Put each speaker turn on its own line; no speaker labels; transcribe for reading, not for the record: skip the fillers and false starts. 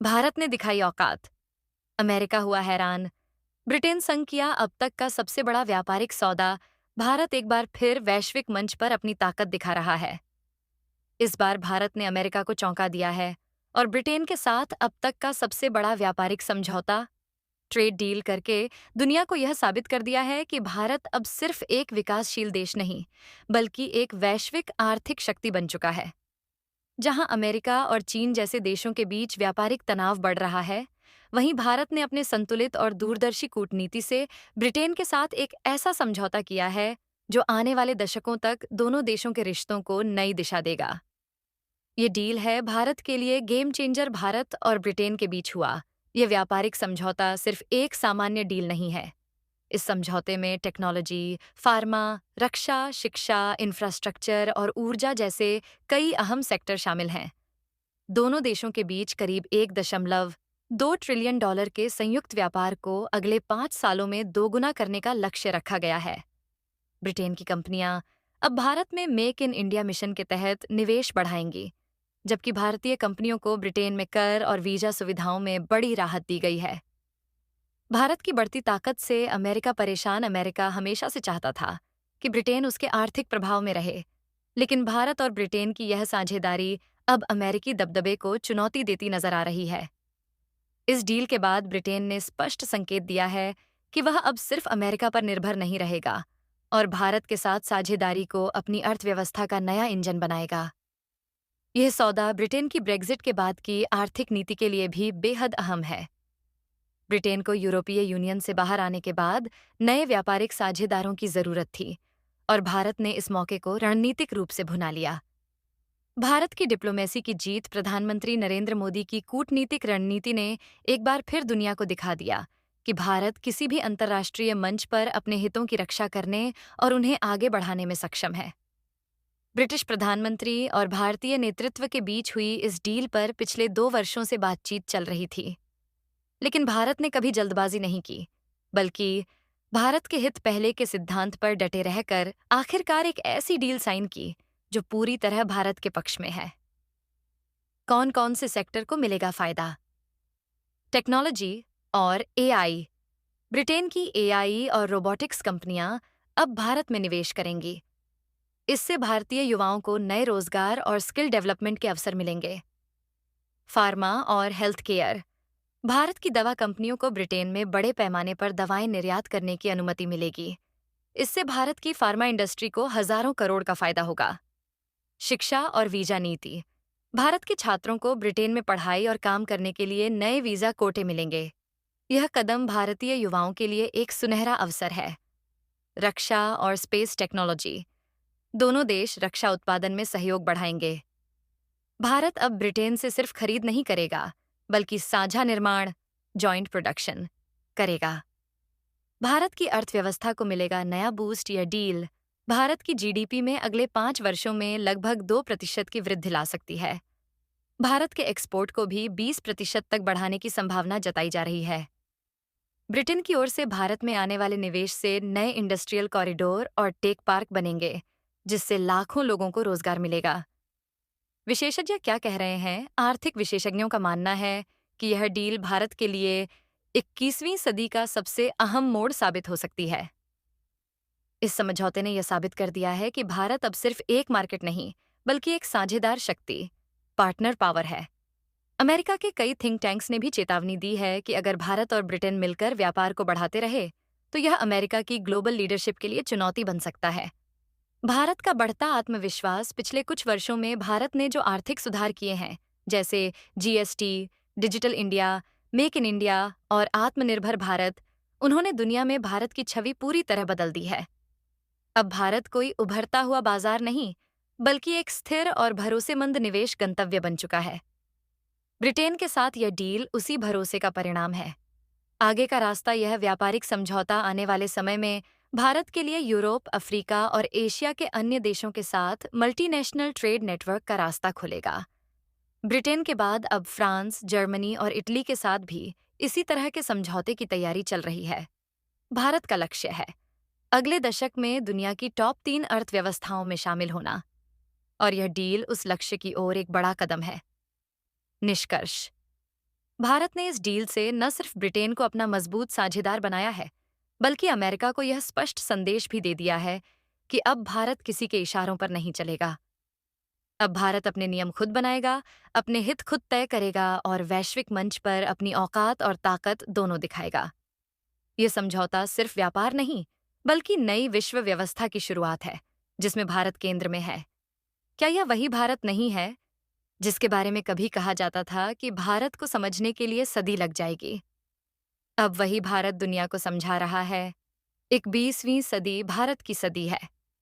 भारत ने दिखाई औकात। अमेरिका हुआ हैरान। ब्रिटेन संग किया अब तक का सबसे बड़ा व्यापारिक सौदा। भारत एक बार फिर वैश्विक मंच पर अपनी ताकत दिखा रहा है। इस बार भारत ने अमेरिका को चौंका दिया है और ब्रिटेन के साथ अब तक का सबसे बड़ा व्यापारिक समझौता ट्रेड डील करके दुनिया को यह साबित कर दिया है कि भारत अब सिर्फ एक विकासशील देश नहीं, बल्कि एक वैश्विक आर्थिक शक्ति बन चुका है। जहां अमेरिका और चीन जैसे देशों के बीच व्यापारिक तनाव बढ़ रहा है, वहीं भारत ने अपने संतुलित और दूरदर्शी कूटनीति से ब्रिटेन के साथ एक ऐसा समझौता किया है जो आने वाले दशकों तक दोनों देशों के रिश्तों को नई दिशा देगा। ये डील है भारत के लिए गेम चेंजर। भारत और ब्रिटेन के बीच हुआ ये व्यापारिक समझौता सिर्फ एक सामान्य डील नहीं है। इस समझौते में टेक्नोलॉजी, फार्मा, रक्षा, शिक्षा, इंफ्रास्ट्रक्चर और ऊर्जा जैसे कई अहम सेक्टर शामिल हैं। दोनों देशों के बीच करीब 1.2 ट्रिलियन डॉलर के संयुक्त व्यापार को अगले 5 सालों में दोगुना करने का लक्ष्य रखा गया है। ब्रिटेन की कंपनियां अब भारत में मेक इन इंडिया मिशन के तहत निवेश बढ़ाएंगी, जबकि भारतीय कंपनियों को ब्रिटेन में कर और वीजा सुविधाओं में बड़ी राहत दी गई है। भारत की बढ़ती ताकत से अमेरिका परेशान। अमेरिका हमेशा से चाहता था कि ब्रिटेन उसके आर्थिक प्रभाव में रहे, लेकिन भारत और ब्रिटेन की यह साझेदारी अब अमेरिकी दबदबे को चुनौती देती नजर आ रही है। इस डील के बाद ब्रिटेन ने स्पष्ट संकेत दिया है कि वह अब सिर्फ अमेरिका पर निर्भर नहीं रहेगा और भारत के साथ साझेदारी को अपनी अर्थव्यवस्था का नया इंजन बनाएगा। यह सौदा ब्रिटेन की ब्रेग्जिट के बाद की आर्थिक नीति के लिए भी बेहद अहम है। ब्रिटेन को यूरोपीय यूनियन से बाहर आने के बाद नए व्यापारिक साझेदारों की जरूरत थी और भारत ने इस मौके को रणनीतिक रूप से भुना लिया। भारत की डिप्लोमेसी की जीत, प्रधानमंत्री नरेंद्र मोदी की कूटनीतिक रणनीति ने एक बार फिर दुनिया को दिखा दिया कि भारत किसी भी अंतर्राष्ट्रीय मंच पर अपने हितों की रक्षा करने और उन्हें आगे बढ़ाने में सक्षम है। ब्रिटिश प्रधानमंत्री और भारतीय नेतृत्व के बीच हुई इस डील पर पिछले 2 वर्षों से बातचीत चल रही थी, लेकिन भारत ने कभी जल्दबाजी नहीं की, बल्कि भारत के हित पहले के सिद्धांत पर डटे रहकर आखिरकार एक ऐसी डील साइन की जो पूरी तरह भारत के पक्ष में है। कौन कौन से सेक्टर को मिलेगा फायदा? टेक्नोलॉजी और एआई। ब्रिटेन की एआई और रोबोटिक्स कंपनियां अब भारत में निवेश करेंगी। इससे भारतीय युवाओं को नए रोजगार और स्किल डेवलपमेंट के अवसर मिलेंगे। फार्मा और हेल्थ केयर। भारत की दवा कंपनियों को ब्रिटेन में बड़े पैमाने पर दवाएं निर्यात करने की अनुमति मिलेगी। इससे भारत की फार्मा इंडस्ट्री को हजारों करोड़ का फायदा होगा। शिक्षा और वीजा नीति। भारत के छात्रों को ब्रिटेन में पढ़ाई और काम करने के लिए नए वीजा कोटे मिलेंगे। यह कदम भारतीय युवाओं के लिए एक सुनहरा अवसर है। रक्षा और स्पेस टेक्नोलॉजी। दोनों देश रक्षा उत्पादन में सहयोग बढ़ाएंगे। भारत अब ब्रिटेन से सिर्फ खरीद नहीं करेगा, बल्कि साझा निर्माण, जॉइंट प्रोडक्शन करेगा। भारत की अर्थव्यवस्था को मिलेगा नया बूस्ट। यह डील भारत की जीडीपी में अगले 5 वर्षों में लगभग 2% की वृद्धि ला सकती है। भारत के एक्सपोर्ट को भी 20% तक बढ़ाने की संभावना जताई जा रही है। ब्रिटेन की ओर से भारत में आने वाले निवेश से नए इंडस्ट्रियल कॉरिडोर और टेक पार्क बनेंगे, जिससे लाखों लोगों को रोजगार मिलेगा। विशेषज्ञ क्या कह रहे हैं? आर्थिक विशेषज्ञों का मानना है कि यह डील भारत के लिए 21वीं सदी का सबसे अहम मोड़ साबित हो सकती है। इस समझौते ने यह साबित कर दिया है कि भारत अब सिर्फ एक मार्केट नहीं, बल्कि एक साझेदार शक्ति, पार्टनर पावर है। अमेरिका के कई थिंक टैंक्स ने भी चेतावनी दी है कि अगर भारत और ब्रिटेन मिलकर व्यापार को बढ़ाते रहे, तो यह अमेरिका की ग्लोबल लीडरशिप के लिए चुनौती बन सकता है। भारत का बढ़ता आत्मविश्वास। पिछले कुछ वर्षों में भारत ने जो आर्थिक सुधार किए हैं, जैसे GST, digital India, make in India और आत्मनिर्भर भारत, उन्होंने दुनिया में भारत की छवि पूरी तरह बदल दी है। अब भारत कोई उभरता हुआ बाजार नहीं, बल्कि एक स्थिर और भरोसेमंद निवेश गंतव्य बन चुका है। ब्रिटेन के साथ यह डील उसी भरोसे का परिणाम है। आगे का रास्ता यह व्यापारिक समझौता आने वाले समय में भारत के लिए यूरोप, अफ्रीका और एशिया के अन्य देशों के साथ मल्टीनेशनल ट्रेड नेटवर्क का रास्ता खोलेगा। ब्रिटेन के बाद अब फ्रांस, जर्मनी और इटली के साथ भी इसी तरह के समझौते की तैयारी चल रही है। भारत का लक्ष्य है अगले दशक में दुनिया की टॉप 3 अर्थव्यवस्थाओं में शामिल होना, और यह डील उस लक्ष्य की ओर एक बड़ा कदम है। निष्कर्ष। भारत ने इस डील से न सिर्फ ब्रिटेन को अपना मजबूत साझेदार बनाया है, बल्कि अमेरिका को यह स्पष्ट संदेश भी दे दिया है कि अब भारत किसी के इशारों पर नहीं चलेगा। अब भारत अपने नियम खुद बनाएगा, अपने हित खुद तय करेगा और वैश्विक मंच पर अपनी औकात और ताकत दोनों दिखाएगा। ये समझौता सिर्फ व्यापार नहीं, बल्कि नई विश्व व्यवस्था की शुरुआत है, जिसमें भारत केंद्र में है। क्या यह वही भारत नहीं है जिसके बारे में कभी कहा जाता था कि भारत को समझने के लिए सदी लग जाएगी? अब वही भारत दुनिया को समझा रहा है। 21वीं सदी भारत की सदी है।